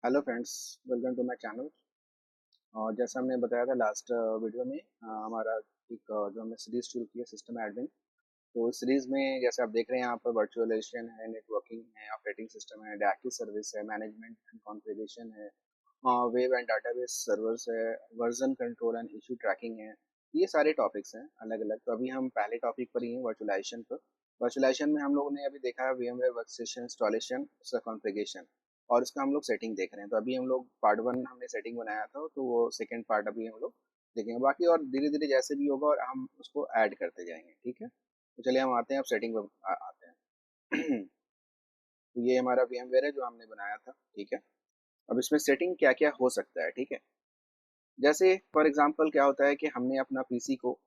Hello friends, welcome to my channel. और जैसा हमने बताया था लास्ट वीडियो में, हमारा एक जो हमने सीरीज शुरू की है सिस्टम एडमिन। तो इस सीरीज में जैसे आप देख रहे हैं यहाँ पर वर्चुअलाइजेशन है, नेटवर्किंग है, ऑपरेटिंग सिस्टम है, डायरेक्टरी सर्विस है, मैनेजमेंट एंड कॉन्फ़िगरेशन है, वेब एंड डाटाबेस सर्वर्स है, version control and issue tracking है। ये सारे टॉपिक्स हैं अलग अलग। तो अभी हम पहले टॉपिक पर ही हैं, वर्चुअलाइजेशन पर। वर्चुअलाइजेशन में हम लोगों ने अभी देखा है VMware वर्कस्टेशन इंस्टॉलेशन, उसका कॉन्फ़िगरेशन और इसका हम लोग सेटिंग देख रहे हैं। तो अभी हम लोग पार्ट 1 हमने सेटिंग बनाया था, तो वो सेकंड पार्ट अभी हम लोग देखेंगे। बाकी और धीरे धीरे जैसे भी होगा और हम उसको ऐड करते जाएंगे, ठीक है। तो चलिए हम आते हैं, अब सेटिंग पर आते हैं। तो ये हमारा VMware है जो हमने बनाया था, ठीक है। अब इसमें सेटिंग क्या क्या हो सकता है, ठीक है। जैसे फॉर एग्जांपल क्या होता है कि हमने अपना पीसी को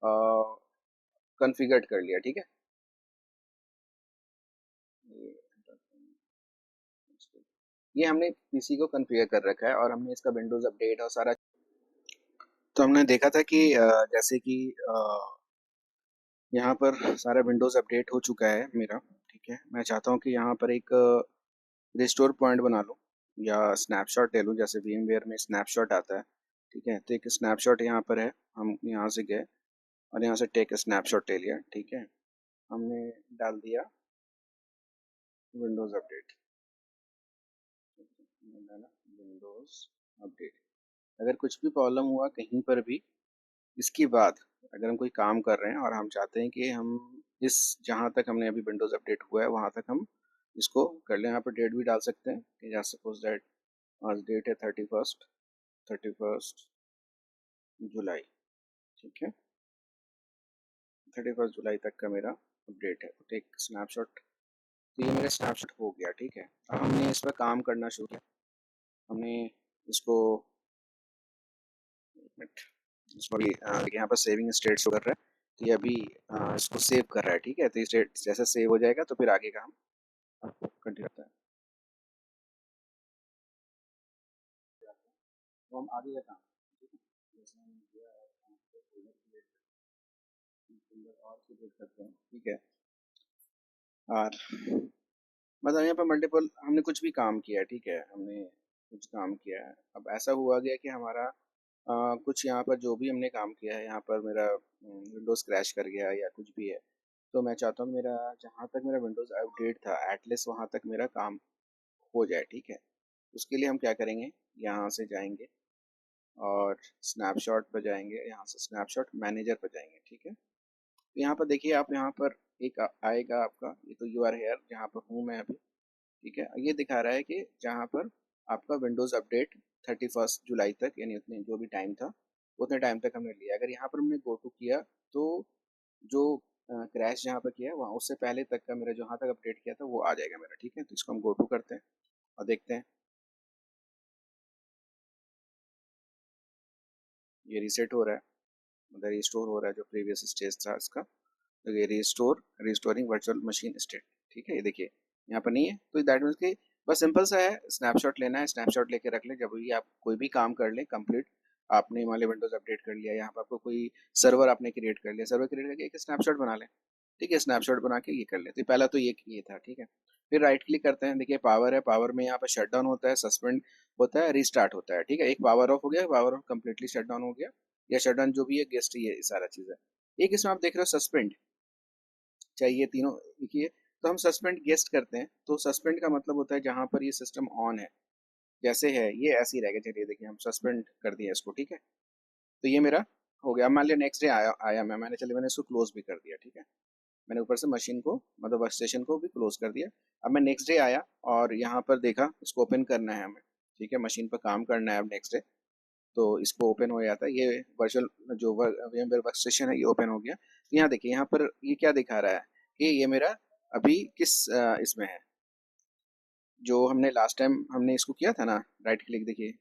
कॉन्फ़िगर कर लिया, ठीक है। ये हमने पीसी को कॉन्फ़िगर कर रखा है और हमने इसका विंडोज अपडेट और सारा। तो हमने देखा था कि जैसे कि यहाँ पर सारा विंडोज अपडेट हो चुका है मेरा, ठीक है। मैं चाहता हूँ कि यहाँ पर एक रिस्टोर पॉइंट बना लूँ या स्नैपशॉट ले लूँ, जैसे VMware में स्नैपशॉट आता है, ठीक है। तो एक स्नैपशॉट यहाँ पर है, हम यहाँ से गए और यहाँ से टेक स्नैपशॉट ले लिया, ठीक है। हमने डाल दिया विंडोज अपडेट, डाला विंडोज अपडेट। अगर कुछ भी प्रॉब्लम हुआ कहीं पर भी, इसके बाद अगर हम कोई काम कर रहे हैं और हम चाहते हैं कि हम इस जहाँ तक हमने अभी विंडोज अपडेट हुआ है वहाँ तक हम इसको कर लें। यहाँ पर डेट भी डाल सकते हैं कि जैसे सपोज दैट आज डेट है 31 जुलाई, ठीक है। 31 जुलाई तक का मेरा अपडेट है। तो टेक स्नैपशॉट, तो ये मेरा स्नैपशॉट हो गया, ठीक है। अब हमने इस पर काम करना शुरू किया। हमने इसको सॉरी यहाँ पर सेविंग स्टेट शो कर रहा है, तो ये अभी इसको सेव कर रहा है, ठीक है। तो स्टेट जैसे सेव हो जाएगा तो फिर आगे का हम आपको कंटिन्यू करते हैं। तो हम आगे का काम, ठीक है। जैसे हम किया है, यहाँ पे folder create और क्रिएट करते हैं, ठीक है। और मतलब यहाँ पर मल्टीपल हमने कुछ भी काम किया है, ठीक है। हमने कुछ काम किया है। अब ऐसा हुआ गया कि हमारा कुछ यहाँ पर जो भी हमने काम किया है, यहाँ पर मेरा विंडोज़ क्रैश कर गया या कुछ भी है। तो मैं चाहता हूँ मेरा जहाँ तक मेरा विंडोज़ अपडेट था एटलीस्ट वहाँ तक मेरा काम हो जाए, ठीक है। उसके लिए हम क्या करेंगे, यहाँ से जाएंगे और स्नैपशॉट पर जाएंगे, यहाँ से स्नैपशॉट मैनेजर पर जाएंगे, ठीक है। तो यहाँ पर देखिए, आप यहाँ पर एक आएगा आपका, ये तो यू आर हेयर जहाँ पर हूँ मैं अभी, ठीक है। ये दिखा रहा है कि जहाँ पर आपका विंडोज़ अपडेट 31 जुलाई तक, यानी उतने जो भी टाइम था उतने टाइम तक हमने लिया। अगर यहाँ पर हमने गो टू किया तो जो क्रैश जहाँ पर किया है वहाँ उससे पहले तक का मेरा जहाँ तक अपडेट किया था वो आ जाएगा मेरा, ठीक है। तो इसको हम गो टू करते हैं और देखते हैं, ये रीसेट हो रहा है, मतलब रिस्टोर हो रहा है जो प्रीवियस स्टेज था इसका। तो ये रिस्टोरिंग वर्चुअल मशीन स्टेट, ठीक है। ये देखिए यहाँ पर नहीं है, तो दैट मीन्स कि बस सिंपल सा है, स्नैपशॉट लेना है, स्नैपशॉट लेके रख ले। जब भी आप कोई भी काम कर लें कंप्लीट, आपने मान लिया विंडोज अपडेट कर लिया, यहाँ पर आपको कोई सर्वर आपने क्रिएट कर लिया, सर्वर क्रिएट करके एक स्नैपशॉट बना लें, ठीक है। स्नैपशॉट बना के ये कर लेते, पहला तो ये था, ठीक है। फिर राइट क्लिक करते हैं, देखिए पावर है, पावर में यहाँ पर शट डाउन होता है, सस्पेंड होता है, रिस्टार्ट होता है, ठीक है। एक पावर ऑफ हो गया, power of completely shut down हो गया या शट डाउन जो भी है, गेस्ट, ये सारा चीज़ है। एक इसमें आप देख रहे हो सस्पेंड, चाहिए तीनों देखिए। तो हम सस्पेंड गेस्ट करते हैं, तो सस्पेंड का मतलब होता है जहां पर ये सिस्टम ऑन है, जैसे है ये ऐसे ही रहेगा। चलिए देखिए, हम सस्पेंड कर दिया इसको, ठीक है। तो ये मेरा हो गया। अब मान लिया नेक्स्ट डे आया आया मैंने चलिए मैंने इसको क्लोज भी कर दिया, ठीक है। मैंने ऊपर से मशीन को, मतलब वर्क स्टेशन को भी क्लोज कर दिया। अब मैं नेक्स्ट डे आया और यहाँ पर देखा, इसको ओपन करना है हमें, ठीक है। मशीन पर काम करना है अब नेक्स्ट डे, तो इसको ओपन हो जाता है। ये वर्चुअल जो VMware वर्क स्टेशन है ये ओपन हो गया। तो यहाँ देखिए, यहाँ पर ये क्या दिखा रहा है कि ये मेरा अभी किस इसमें है, जो हमने लास्ट टाइम हमने इसको किया था ना, राइट क्लिक देखिए,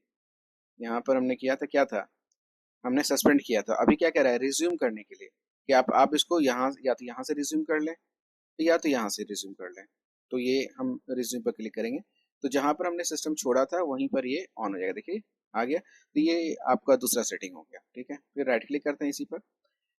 यहाँ पर हमने किया था, क्या था, हमने सस्पेंड किया था। अभी क्या कह रहा है, रिज्यूम करने के लिए कि आप इसको यहाँ या तो यहाँ से रिज्यूम कर लें या तो यहाँ से रिज्यूम कर लें। तो ये हम रिज्यूम पर क्लिक करेंगे, तो जहाँ पर हमने सिस्टम छोड़ा था वहीं पर ये ऑन हो जाएगा, देखिए आ गया। तो ये आपका दूसरा सेटिंग हो गया, ठीक है। फिर राइट क्लिक करते हैं इसी पर।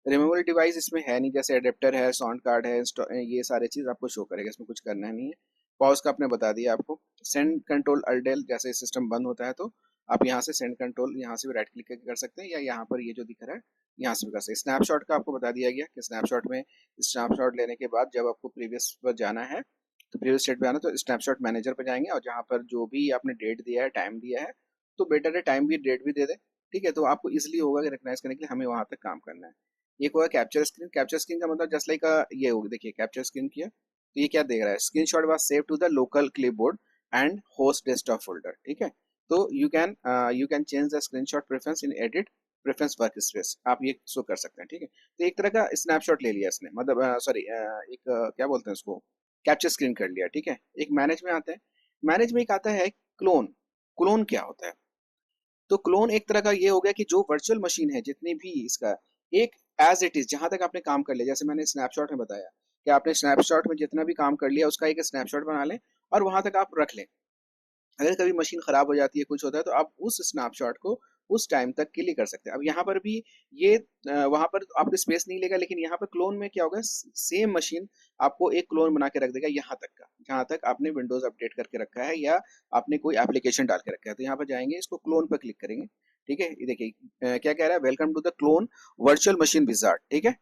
रिमूवेबल डिवाइस इसमें है नहीं, जैसे एडेप्टर है, साउंड कार्ड है, ये सारे चीज़ आपको शो करेगा, इसमें कुछ करना नहीं है। पॉज का आपने बता दिया आपको। सेंड कंट्रोल अल्डेल, जैसे सिस्टम बंद होता है तो आप यहाँ से सेंड कंट्रोल यहाँ से भी राइट क्लिक करके कर सकते हैं, या यहाँ पर ये जो दिख रहा है यहाँ से भी कर सकते हैं। स्नैपशॉट का आपको बता दिया गया कि स्नैपशॉट में स्नैपशॉट लेने के बाद जब आपको प्रीवियस पर जाना है तो प्रीवियस स्टेट पे आना तो स्नैपशॉट मैनेजर पर जाएंगे, और जहाँ पर जो भी आपने डेट दिया है, टाइम दिया है, तो बेटर है टाइम भी डेट भी दे दे, ठीक है। तो आपको इजिली होगा कि रिकग्नाइज करने के लिए हमें वहाँ तक काम करना है। एक होगा कैप्चर स्क्रीन। कैप्चर स्क्रीन का मतलब जस्ट लाइक ये होगी, देखिए कैप्चर स्क्रीन किया तो ये क्या देख रहा है, screenshot was saved to the local clipboard and host desktop folder, ठीक है। तो you can change the screenshot preference in edit preference workspace, आप ये शो कर सकते हैं, ठीक है। तो एक तरह का स्नैपशॉट ले लिया इसने, मतलब सॉरी एक क्या बोलते हैं उसको, कैप्चर स्क्रीन कर लिया, ठीक है। एक मैनेज में आते हैं, मैनेज में एक आता है क्लोन। क्लोन क्या होता है, तो क्लोन एक तरह का ये हो गया कि जो वर्चुअल मशीन है जितनी भी इसका, एक एज इट इज जहां तक आपने काम कर लिया, जैसे मैंने स्नैपशॉट में बताया कि आपने स्नैपशॉट में जितना भी काम कर लिया उसका एक स्नैपशॉट बना लें और वहां तक आप रख लें। अगर कभी मशीन खराब हो जाती है, कुछ होता है, तो आप उस स्नैपशॉट को उस टाइम तक के लिए कर सकते हैं। अब यहाँ पर भी ये वहां पर आपको स्पेस नहीं लेगा, लेकिन यहाँ पर क्लोन में क्या होगा, सेम मशीन आपको एक क्लोन बना के रख देगा यहाँ तक का, जहाँ तक आपने विंडोज अपडेट करके रखा है या आपने कोई एप्लीकेशन डाल के रखा है। तो यहाँ पर जाएंगे, इसको क्लोन पर क्लिक करेंगे, ठीक है। ये देखिए क्या कह रहा है, welcome to the clone virtual machine wizard, ठीक है।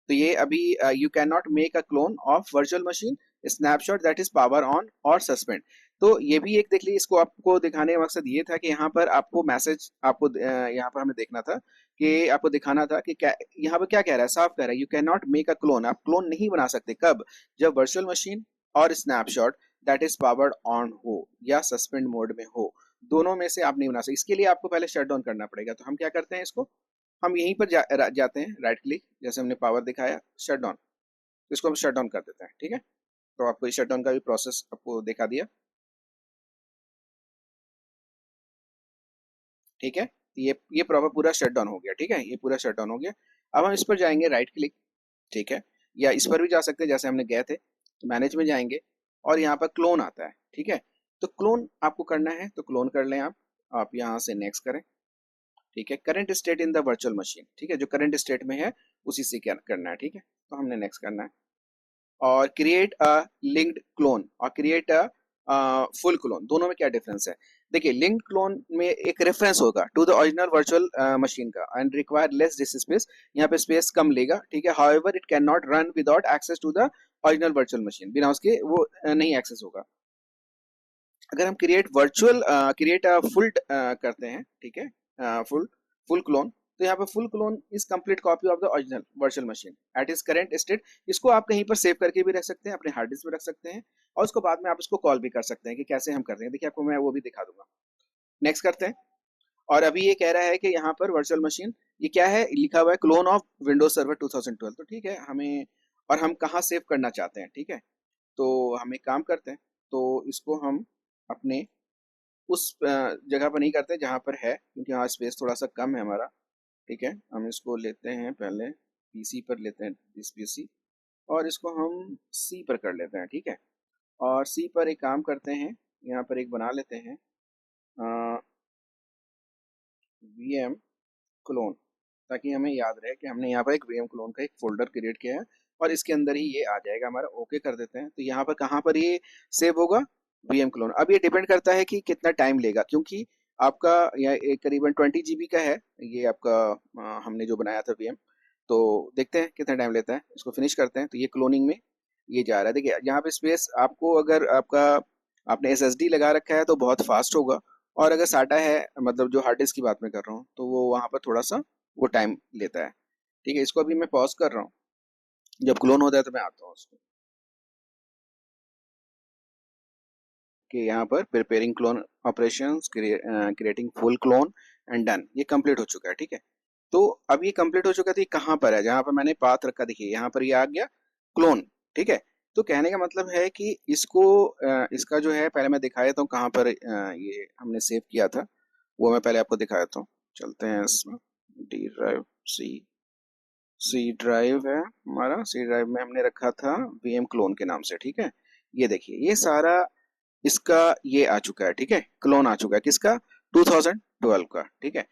तो ये अभी you can not make a clone of virtual machine snapshot that is power on और सस्पेंड। तो ये भी एक देख लीजिए, इसको आपको दिखाने का मकसद ये था कि यहाँ पर आपको मैसेज आपको यहाँ पर हमें देखना था कि आपको दिखाना था कि क्या यहाँ पर क्या कह रहा है, साफ कह रहा है you can not make a clone, आप क्लोन नहीं बना सकते, कब, जब वर्चुअल मशीन और snapshot that is powered on हो या सस्पेंड मोड में हो, दोनों में से आप नहीं बना सकते। इसके लिए आपको पहले शट डाउन करना पड़ेगा। तो हम क्या करते हैं, इसको हम यहीं पर जाते हैं, राइट क्लिक, जैसे हमने पावर दिखाया शट डाउन, इसको हम शट डाउन कर देते हैं, ठीक है। तो आपको इस शट डाउन का भी प्रोसेस आपको दिखा दिया, ठीक है। ये प्रॉपर पूरा शट डाउन हो गया, ठीक है, ये पूरा शट डाउन हो गया। अब हम इस पर जाएंगे राइट क्लिक, ठीक है, या इस पर भी जा सकते हैं जैसे हमने गए थे, तो मैनेज में जाएंगे और यहाँ पर क्लोन आता है, ठीक है। तो क्लोन आपको करना है तो क्लोन कर लें आप यहाँ से नेक्स्ट करें, ठीक है। Current state in the virtual machine, ठीक है, जो करंट स्टेट में है उसी से क्या करना है, ठीक है। तो हमने नेक्स्ट करना है और क्रिएट अ लिंक्ड क्लोन और क्रिएट अ फुल क्लोन, दोनों में क्या डिफरेंस है। देखिए लिंक्ड क्लोन में एक रेफरेंस होगा to the original virtual machine का and require less disk space, यहाँ पे स्पेस कम लेगा, ठीक है। However it can not run without access to the original virtual machine, बिना उसके वो नहीं एक्सेस होगा। अगर हम क्रिएट फुल करते हैं, ठीक है, फुल क्लोन, तो यहाँ पे full clone is complete copy of the original virtual machine eight is current state. इसको आप कहीं पर सेव करके भी रख सकते हैं, अपने हार्ड डिस्क में रख सकते हैं, और उसको बाद में आप इसको कॉल भी कर सकते हैं कि कैसे हम करते हैं। देखिए आपको मैं वो भी दिखा दूंगा। नेक्स्ट करते हैं, और अभी ये कह रहा है कि यहाँ पर वर्चुअल मशीन ये क्या है, लिखा हुआ है क्लोन ऑफ विंडोज सर्वर 2012, तो ठीक है हमें, और हम कहाँ सेव करना चाहते हैं, ठीक है। तो हम एक काम करते हैं, तो इसको हम अपने उस जगह पर नहीं करते जहाँ पर है, क्योंकि यहाँ स्पेस थोड़ा सा कम है हमारा, ठीक है। हम इसको लेते हैं पहले पीसी पर लेते हैं इस पीसी, और इसको हम सी पर कर लेते हैं, ठीक है। और सी पर एक काम करते हैं, यहाँ पर एक बना लेते हैं वीएम क्लोन, ताकि हमें याद रहे कि हमने यहाँ पर एक वीएम क्लोन का एक फोल्डर क्रिएट किया है और इसके अंदर ही ये आ जाएगा हमारा। ओके कर देते हैं, तो यहाँ पर कहाँ पर ये सेव होगा, वीएम क्लोन। अब ये डिपेंड करता है कि कितना टाइम लेगा, क्योंकि आपका यह एक करीबन 20 GB का है ये आपका हमने जो बनाया था वीएम। तो देखते हैं कितना टाइम लेता है, इसको फिनिश करते हैं। तो ये क्लोनिंग में ये जा रहा है, देखिए यहाँ पे स्पेस आपको, अगर आपका आपने एसएसडी लगा रखा है तो बहुत फास्ट होगा, और अगर साटा है, मतलब जो हार्ड डिस्क की बात मैं कर रहा हूँ, तो वो वहाँ पर थोड़ा सा वो टाइम लेता है, ठीक है। इसको अभी मैं पॉज कर रहा हूँ, जब क्लोन होता है तो मैं आता हूँ उसको, कि यहाँ पर preparing clone operations, creating full clone and done, ये कंप्लीट हो चुका है, ठीक है। तो अब ये कंप्लीट हो चुका है, तो ये कहाँ पर है, जहाँ पर मैंने पाथ रखा, देखिए यहाँ पर ये आ गया क्लोन, ठीक है। तो कहने का मतलब है कि इसको इसका जो है, पहले मैं दिखा देता हूँ कहाँ पर ये हमने सेव किया था, वो मैं पहले आपको दिखा देता हूँ। चलते हैं इसमें, डी ड्राइव, सी सी ड्राइव है हमारा, सी ड्राइव में हमने रखा था वीएम क्लोन के नाम से, ठीक है। ये देखिए ये सारा इसका ये आ चुका है, ठीक है, क्लोन आ चुका है किसका, 2012 का, ठीक है।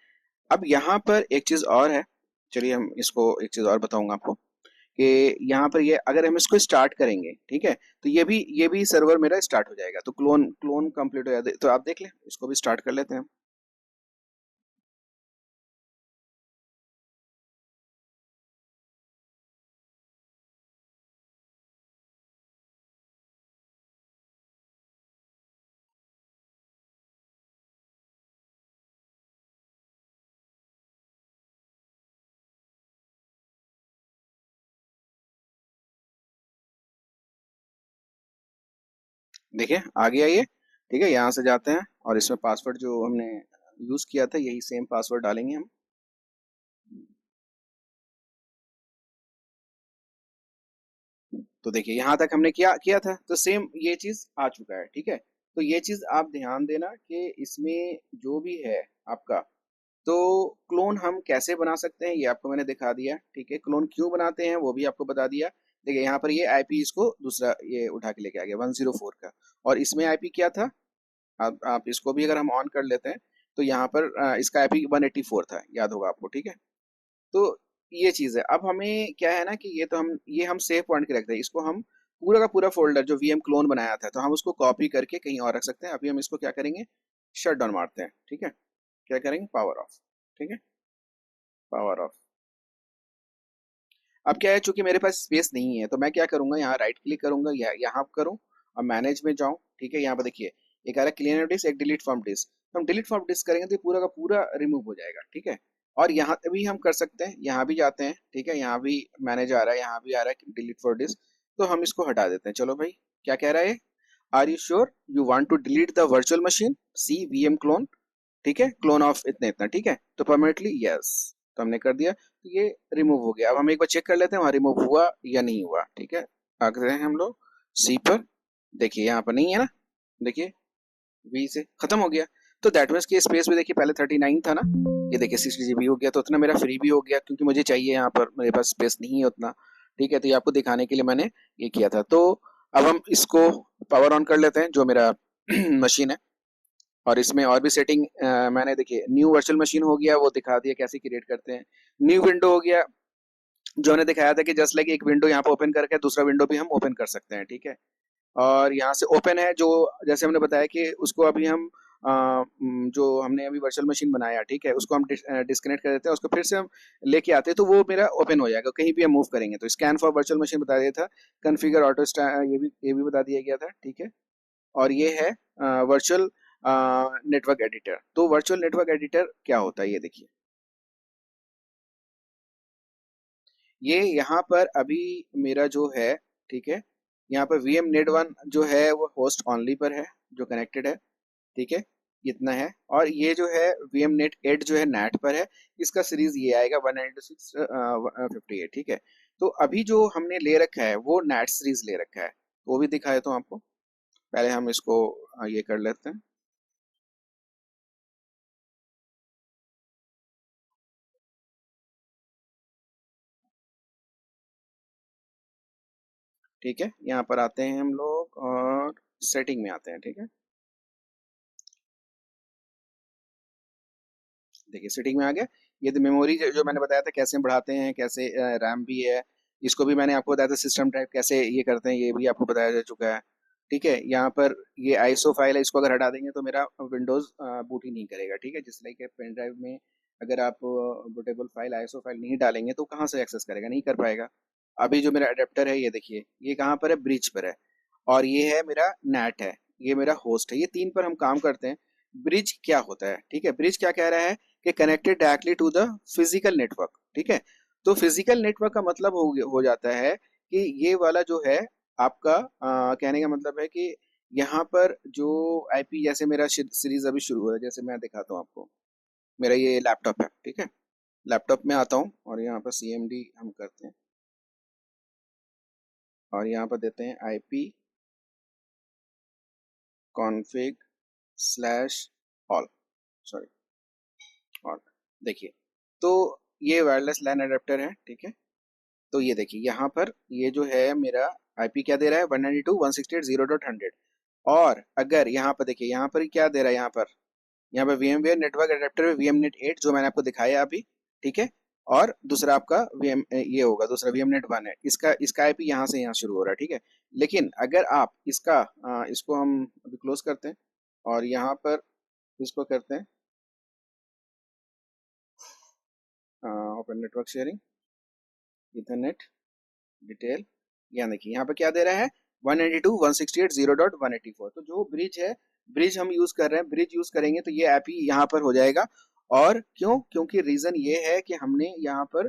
अब यहाँ पर एक चीज और है, चलिए हम इसको एक चीज और बताऊंगा आपको। कि यहाँ पर ये अगर हम इसको स्टार्ट करेंगे, ठीक है, तो ये भी सर्वर मेरा स्टार्ट हो जाएगा, तो क्लोन क्लोन कंप्लीट हो जाए तो आप देख लें, इसको भी स्टार्ट कर लेते हैं हम। देखिए आ गया ये, ठीक है, यहाँ से जाते हैं और इसमें पासवर्ड जो हमने यूज किया था यही सेम पासवर्ड डालेंगे हम। तो देखिए यहाँ तक हमने किया किया था, तो सेम ये चीज आ चुका है, ठीक है। तो ये चीज आप ध्यान देना कि इसमें जो भी है आपका, तो क्लोन हम कैसे बना सकते हैं ये आपको मैंने दिखा दिया, ठीक है। क्लोन क्यों बनाते हैं वो भी आपको बता दिया। देखिए यहाँ पर ये आईपी इसको दूसरा ये उठा के लेके आ गया 104 का, और इसमें आईपी क्या था, आप इसको भी अगर हम ऑन कर लेते हैं तो यहाँ पर इसका आईपी 184 था, याद होगा आपको, ठीक है। तो ये चीज है, अब हमें क्या है ना कि ये हम सेव पॉइंट के रखते हैं, इसको हम पूरा का पूरा फोल्डर जो वीएम क्लोन बनाया था, तो हम उसको कॉपी करके कहीं और रख सकते हैं। अभी हम इसको क्या करेंगे, शट डाउन मारते हैं, ठीक है। क्या करेंगे, पावर ऑफ, ठीक है, पावर ऑफ। अब क्या है, चूंकि मेरे पास स्पेस नहीं है तो मैं क्या करूंगा, यहाँ राइट क्लिक करूंगा या यहाँ करूँ और मैनेज में जाऊँ, ठीक है। यहाँ पर देखिए एक आ रहा है क्लीन डिस्क, एक डिलीट फ्रॉम डिस्क, तो हम डिलीट फ्रॉम डिस्क करेंगे तो ये पूरा का पूरा रिमूव हो जाएगा, ठीक है। और यहाँ पे भी हम कर सकते हैं, यहाँ भी जाते हैं, ठीक है, यहाँ भी मैनेज आ रहा है, यहाँ भी आ रहा है डिलीट फॉर डिस्क, तो हम इसको हटा देते हैं। चलो भाई, क्या कह रहा है, are you sure you want to delete the virtual machine C VM clone, ठीक है, क्लोन ऑफ इतना इतना, ठीक है, तो परमानेंटली यस, तो हमने कर दिया, तो ये रिमूव हो गया। अब हम एक बार चेक कर लेते हैं वहां रिमूव हुआ या नहीं हुआ, ठीक है। आगे हैं हम लोग सी पर, देखिए यहाँ पर नहीं है ना, देखिए वी से खत्म हो गया। तो दैट मीन्स की स्पेस भी देखिए पहले 39 था ना, ये देखिए 60 GB हो गया, तो उतना मेरा फ्री भी हो गया क्योंकि मुझे चाहिए, यहाँ पर मेरे पास स्पेस नहीं है उतना, ठीक है। तो ये आपको दिखाने के लिए मैंने ये किया था। तो अब हम इसको पावर ऑन कर लेते हैं जो मेरा मशीन है, और इसमें और भी सेटिंग मैंने देखिए न्यू वर्चुअल मशीन हो गया, वो दिखा दिया कैसे क्रिएट करते हैं। न्यू विंडो हो गया, जो हमने दिखाया था कि जस्ट लाइक एक विंडो यहाँ पे ओपन करके दूसरा विंडो भी हम ओपन कर सकते हैं, ठीक है। और यहाँ से ओपन है जो, जैसे हमने बताया कि उसको अभी हम जो हमने अभी वर्चुअल मशीन बनाया, ठीक है, उसको हम डिस्कनेक्ट कर देते हैं, उसको फिर से हम लेके आते हैं तो वो मेरा ओपन हो जाएगा, कहीं भी हम मूव करेंगे तो। स्कैन फॉर वर्चुअल मशीन बता दिया था, कॉन्फ़िगर ऑटो ये भी बता दिया गया था, ठीक है। और ये है वर्चुअल नेटवर्क एडिटर। तो वर्चुअल नेटवर्क एडिटर क्या होता है ये देखिए, ये यहाँ पर अभी मेरा जो है, ठीक है, यहाँ पर वीएम नेट वन जो है वो होस्ट ओनली पर है, जो कनेक्टेड है, ठीक है, इतना है। और ये जो है वीएम नेट 8 जो है नेट पर है, इसका सीरीज ये आएगा 192.658, ठीक है। तो अभी जो हमने ले रखा है वो नेट सीरीज ले रखा है, वो भी दिखाया तो आपको, पहले हम इसको ये कर लेते हैं, ठीक है। यहाँ पर आते हैं हम लोग और सेटिंग में आते हैं, ठीक है। देखिए सेटिंग में आ गया। ये तो मेमोरी जो मैंने बताया था कैसे बढ़ाते हैं, कैसे रैम भी है, इसको भी मैंने आपको बताया था, सिस्टम टाइप कैसे ये करते हैं ये भी आपको बताया जा चुका है, ठीक है। यहाँ पर ये आईएसओ फाइल है, इसको अगर हटा देंगे तो मेरा विंडोज बूट ही नहीं करेगा, ठीक है। जिस लाइक पेन ड्राइव में अगर आप बूटेबल फाइल आईएसओ फाइल नहीं डालेंगे तो कहाँ से एक्सेस करेगा, नहीं कर पाएगा। अभी जो मेरा अडेप्टर है ये देखिए, ये कहाँ पर है, ब्रिज पर है, और ये है मेरा नेट है, ये मेरा होस्ट है, ये तीन पर हम काम करते हैं। ब्रिज क्या होता है, ठीक है, ब्रिज क्या कह रहा है कि connected directly to the physical network, ठीक है। तो फिजिकल नेटवर्क का मतलब हो जाता है कि ये वाला जो है आपका कहने का मतलब है कि यहाँ पर जो आईपी, जैसे मेरा सीरीज अभी शुरू हुआ है, जैसे मैं दिखाता हूँ आपको, मेरा ये लैपटॉप है, ठीक है। लैपटॉप में आता हूँ और यहाँ पर सीएमडी हम करते हैं, और यहाँ पर देते हैं IP config slash all, sorry all. देखिए, तो ये वायरलेस लैन अडेप्टर है, ठीक है। तो ये देखिए यहाँ पर ये जो है मेरा आईपी क्या दे रहा है, 192.168.0.100। और अगर यहाँ पर देखिए, यहाँ पर क्या दे रहा है, यहाँ पर VMware network adapter VM net 8 जो मैंने आपको दिखाया अभी, ठीक है। और दूसरा आपका वीएम ये होगा, दूसरा वीएम नेट 1 है, इसका इसका आईपी यहाँ से यहाँ शुरू हो रहा है, ठीक है। लेकिन अगर आप इसका इसको हम अभी क्लोज करते हैं और यहाँ पर इसको करते हैं open network sharing, Ethernet detail, यहाँ देखिए यहाँ पे क्या दे रहा है 192.168.0.184। तो जो ब्रिज है, ब्रिज हम यूज कर रहे हैं, ब्रिज यूज करेंगे तो ये ऐप ही यहाँ पर हो जाएगा। और क्यों? क्योंकि रीजन ये है कि हमने यहाँ पर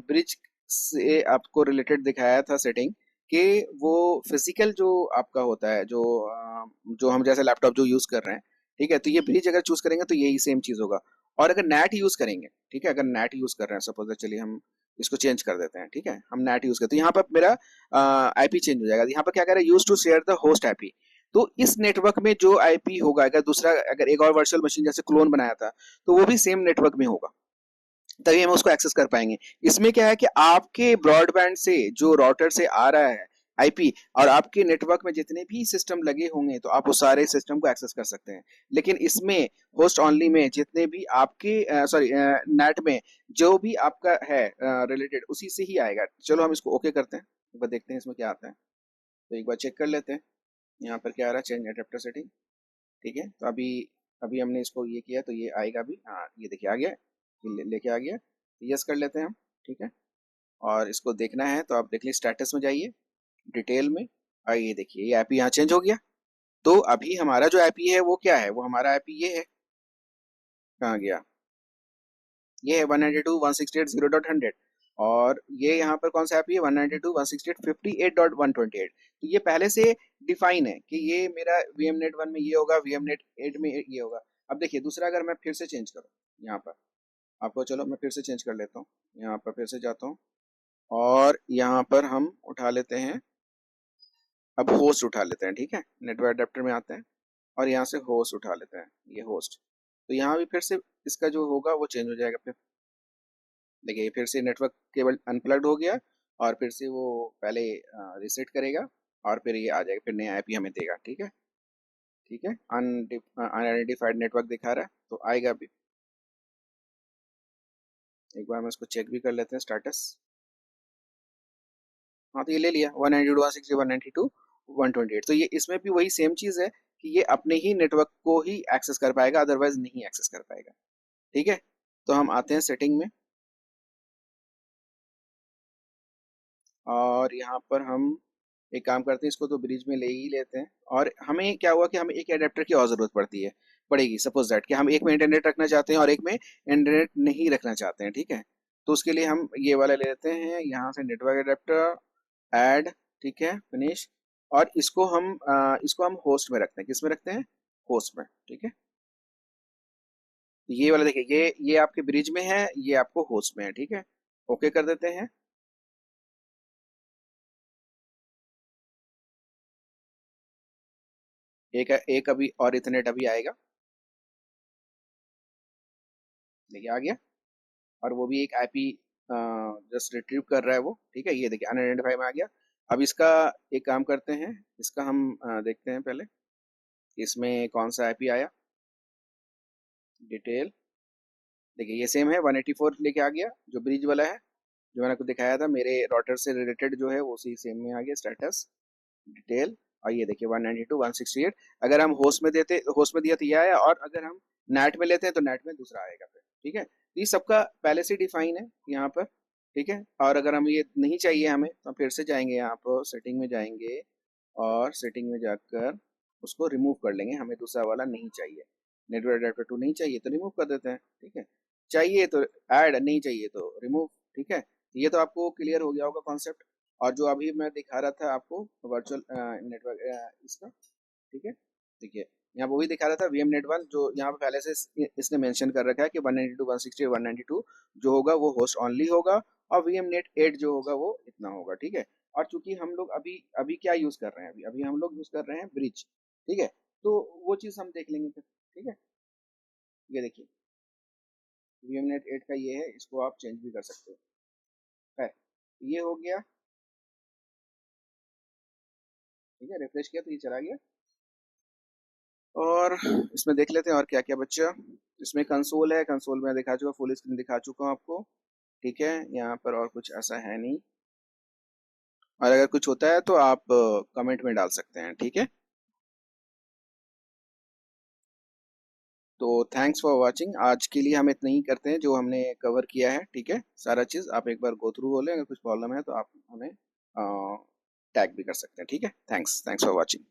ब्रिज से आपको रिलेटेड दिखाया था सेटिंग कि वो फिजिकल जो आपका होता है, जो हम जैसे लैपटॉप जो यूज कर रहे हैं, ठीक है, तो ये ब्रिज अगर चूज करेंगे तो यही सेम चीज होगा। और अगर नेट यूज करेंगे, ठीक है, अगर नेट यूज कर रहे हैं सपोज, चलिए हम इसको चेंज कर देते हैं, ठीक है, हम नेट यूज करते हैं, यहाँ पर मेरा आईपी चेंज हो जाएगा। यहाँ पर क्या कर रहा है, use to share the host IP. तो इस नेटवर्क में जो आईपी होगा, अगर दूसरा, अगर एक और वर्चुअल मशीन जैसे क्लोन बनाया था, तो वो भी सेम नेटवर्क में होगा, तभी हम उसको एक्सेस कर पाएंगे। इसमें क्या है कि आपके ब्रॉडबैंड से जो राउटर से आ रहा है आईपी, और आपके नेटवर्क में जितने भी सिस्टम लगे होंगे तो आप उस सारे सिस्टम को एक्सेस कर सकते हैं। लेकिन इसमें होस्ट ओनली में जितने भी आपके सॉरी नेट में जो भी आपका है रिलेटेड, उसी से ही आएगा। चलो हम इसको ओके करते हैं, एक बार देखते हैं इसमें क्या आता है। तो एक बार चेक कर लेते हैं यहाँ पर क्या आ रहा है, चेंज एडेप्टर सेटिंग, ठीक है। तो अभी अभी हमने इसको ये किया तो ये आएगा भी, हाँ ये देखिए आ गया, लेके आ गया। यस कर लेते हैं हम, ठीक है। और इसको देखना है तो आप देख लीजिए, स्टेटस में जाइए, डिटेल में, और ये देखिए ये आईपी यहाँ चेंज हो गया। तो अभी हमारा जो आईपी है वो क्या है, वो हमारा आईपी ये है, कहाँ गया, ये है 192.168.0.100। और ये यहाँ पर कौन सा आईपी है, 192.168.58.128। तो ये पहले से डिफाइन है कि ये मेरा वीएम नेट 1 में ये होगा, वीएम नेट 8 में ये होगा। अब देखिए दूसरा, अगर मैं फिर से चेंज करूँ यहाँ पर आपको, चलो मैं फिर से चेंज कर लेता हूँ, यहाँ पर फिर से जाता हूँ और यहाँ पर हम उठा लेते हैं, अब होस्ट उठा लेते हैं, ठीक है, नेटवर्क अडेप्टर में आते हैं और यहाँ से होस्ट उठा लेते हैं, ये होस्ट। तो यहाँ भी फिर से इसका जो होगा वो चेंज हो जाएगा। फिर देखिए फिर से नेटवर्क केबल अनप्लग्ड हो गया और फिर से वो पहले रिसेट करेगा और फिर ये आ जाएगा, फिर नया आईपी हमें देगा, ठीक है, ठीक है। अनआइडेंटिफाइड नेटवर्क दिखा रहा है तो आएगा अभी। एक बार हम इसको चेक भी कर लेते हैं स्टेटस। हाँ तो ये ले लिया 192.168.128। तो ये इसमें भी वही सेम चीज है कि ये अपने ही नेटवर्क को ही एक्सेस कर पाएगा, अदरवाइज नहीं एक्सेस कर पाएगा, ठीक है। तो हम आते हैं सेटिंग में और यहाँ पर हम एक काम करते हैं, इसको तो ब्रिज में ले ही लेते हैं। और हमें क्या हुआ कि हमें एक एडेप्टर की और जरूरत पड़ेगी, सपोज दैट कि हम एक में इंटरनेट रखना चाहते हैं और एक में इंटरनेट नहीं रखना चाहते हैं, ठीक है। तो उसके लिए हम ये वाला ले लेते हैं, यहाँ से नेटवर्क एडेप्टर ऐड, ठीक है, फिनिश। और इसको हम होस्ट में रखते हैं, किस में रखते हैं, होस्ट में, ठीक है। ये वाला देखिए, ये आपके ब्रिज में है, ये आपको होस्ट में है, ठीक है। ओके कर देते हैं। एक एक अभी और इथरनेट अभी आएगा, देखिए आ गया। और वो भी एक आईपी जस्ट रिट्रीव कर रहा है वो, ठीक है, ये देखिए अनआइडेंटिफाई में आ गया। अब इसका एक काम करते हैं, इसका हम देखते हैं पहले इसमें कौन सा आईपी आया, डिटेल, देखिए ये सेम है 184 लेके आ गया, जो ब्रिज वाला है, जो मैंने आपको दिखाया था मेरे राउटर से रिलेटेड जो है वो उसी सेम में आ गया, स्टेटस डिटेल। और ये देखिए 192.168। अगर हम होस्ट में देते, होस्ट में दिया तो ये आया, और अगर हम नेट में लेते हैं तो नेट में दूसरा आएगा फिर, ठीक है। तो ये सबका पहले से डिफाइन है यहाँ पर, ठीक है। और अगर हम ये नहीं चाहिए हमें तो हम फिर से जाएंगे यहाँ पर सेटिंग में जाएंगे और सेटिंग में जाकर उसको रिमूव कर लेंगे, हमें दूसरा वाला नहीं चाहिए, नेटवर्क अडेप्टर 2 नहीं चाहिए तो रिमूव कर देते हैं, ठीक है। चाहिए तो ऐड, नहीं चाहिए तो रिमूव, ठीक है। ये तो आपको क्लियर हो गया होगा कॉन्सेप्ट। और जो अभी मैं दिखा रहा था आपको वर्चुअल नेटवर्क इसका, ठीक है, देखिए यहाँ वो भी दिखा रहा था वीएम नेट 1, जो यहाँ पे पहले से इसने मेंशन कर रखा है कि 192.168.192 जो होगा वो होस्ट ओनली होगा, और वीएम नेट 8 जो होगा वो इतना होगा, ठीक है। और चूंकि हम लोग अभी अभी क्या यूज कर रहे हैं, अभी अभी हम लोग यूज कर रहे हैं ब्रिज, ठीक है। तो वो चीज हम देख लेंगे फिर, ठीक है। ये देखिए वीएम नेट 8 का ये है, इसको आप चेंज भी कर सकते हो, है, ये हो गया, ठीक है। रिफ्रेश किया तो ये चला गया। और इसमें देख लेते हैं और क्या क्या बच्चा। इसमें कंसोल है, कंसोल में दिखा चुका, फुल स्क्रीन दिखा चुका हूँ आपको। ठीक है, यहाँ पर और कुछ ऐसा है नहीं, और अगर कुछ होता है तो आप कमेंट में डाल सकते हैं, ठीक है। तो थैंक्स फॉर वाचिंग, आज के लिए हम इतना ही करते हैं जो हमने कवर किया है, ठीक है। सारा चीज़ आप एक बार गो थ्रू हो लें, अगर कुछ प्रॉब्लम है तो आप हमें टैग भी कर सकते हैं, ठीक है। Thanks for watching.